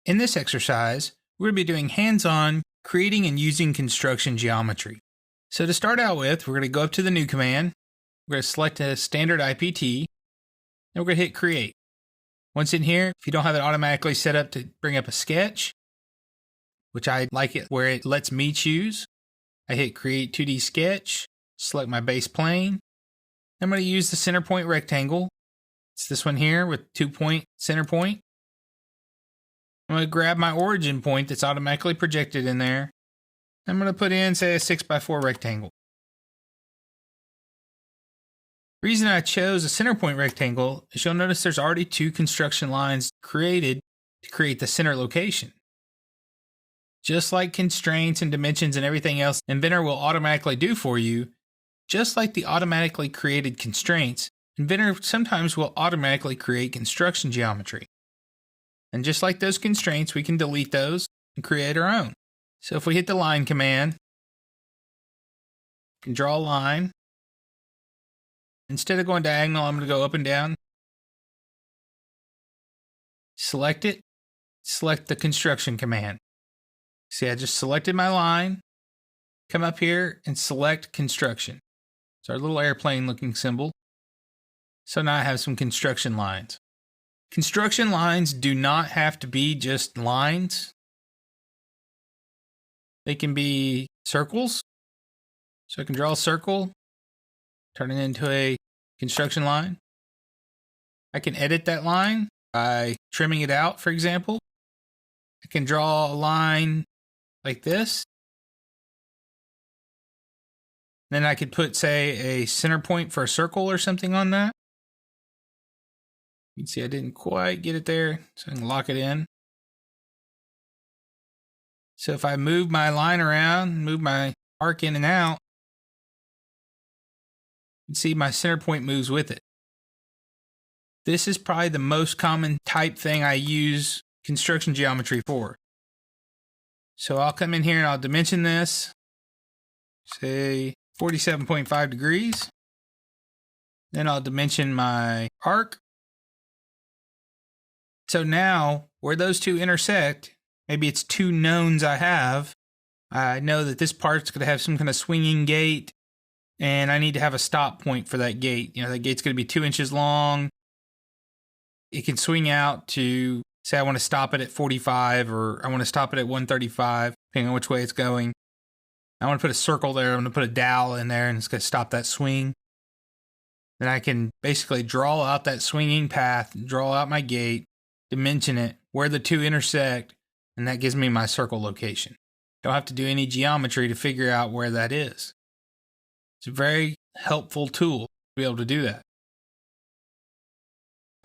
In this exercise, we're going to be doing hands-on creating and using construction geometry. So to start out with, we're going to go up to the new command. We're going to select a standard IPT, and we're going to hit create. Once in here, if you don't have it automatically set up to bring up a sketch, which I like it where it lets me choose, I hit create 2D sketch, select my base plane. I'm going to use the center point rectangle. It's this one here with 2-point center point. I'm going to grab my origin point that's automatically projected in there. I'm going to put in, say, a 6x4 rectangle. The reason I chose a center point rectangle is you'll notice there's already 2 construction lines created to create the center location. Just like constraints and dimensions and everything else Inventor will automatically do for you, just like the automatically created constraints, Inventor sometimes will automatically create construction geometry. And just like those constraints, we can delete those and create our own. So if we hit the line command, we can draw a line. Instead of going diagonal, I'm going to go up and down. Select it. Select the construction command. See, I just selected my line. Come up here and select construction. It's our little airplane looking symbol. So now I have some construction lines. Construction lines do not have to be just lines. They can be circles. So I can draw a circle, turn it into a construction line. I can edit that line by trimming it out, for example. I can draw a line like this. Then I could put, say, a center point for a circle or something on that. You can see I didn't quite get it there, so I can lock it in. So if I move my line around, move my arc in and out, you can see my center point moves with it. This is probably the most common type thing I use construction geometry for. So I'll come in here and I'll dimension this, say 47.5 degrees. Then I'll dimension my arc. So now, where those two intersect, maybe it's 2 knowns I have. I know that this part's going to have some kind of swinging gate, and I need to have a stop point for that gate. You know, that gate's going to be 2 inches long. It can swing out to, say I want to stop it at 45, or I want to stop it at 135, depending on which way it's going. I want to put a circle there. I'm going to put a dowel in there, and it's going to stop that swing. Then I can basically draw out that swinging path, draw out my gate, dimension it, where the 2 intersect, and that gives me my circle location. Don't have to do any geometry to figure out where that is. It's a very helpful tool to be able to do that.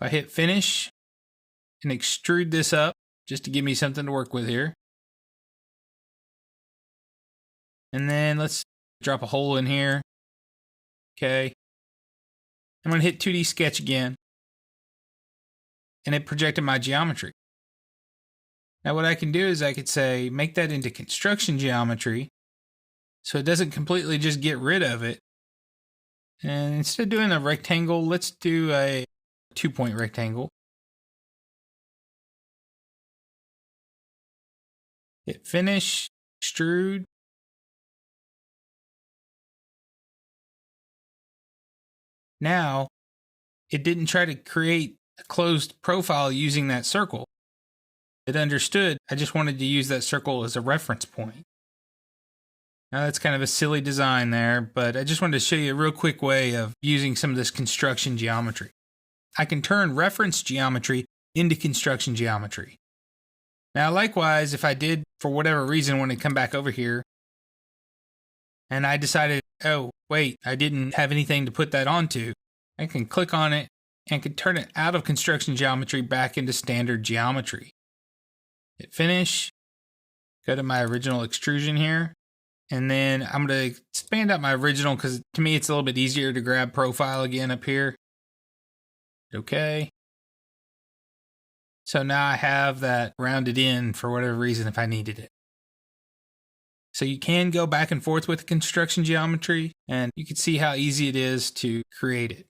If I hit finish and extrude this up, just to give me something to work with here. And then let's drop a hole in here. Okay. I'm going to hit 2D sketch again. And it projected my geometry. Now what I can do is I could say, make that into construction geometry, so it doesn't completely just get rid of it. And instead of doing a rectangle, let's do a 2-point rectangle. Hit finish, extrude. Now, it didn't try to create a closed profile using that circle. It understood I just wanted to use that circle as a reference point. Now that's kind of a silly design there, but I just wanted to show you a real quick way of using some of this construction geometry. I can turn reference geometry into construction geometry. Now likewise, if I did, for whatever reason, want to come back over here, and I decided, oh, wait, I didn't have anything to put that onto, I can click on it and can turn it out of construction geometry back into standard geometry. Hit finish, go to my original extrusion here, and then I'm going to expand out my original because to me it's a little bit easier to grab profile again up here. Okay. So now I have that rounded in for whatever reason if I needed it. So you can go back and forth with construction geometry, and you can see how easy it is to create it.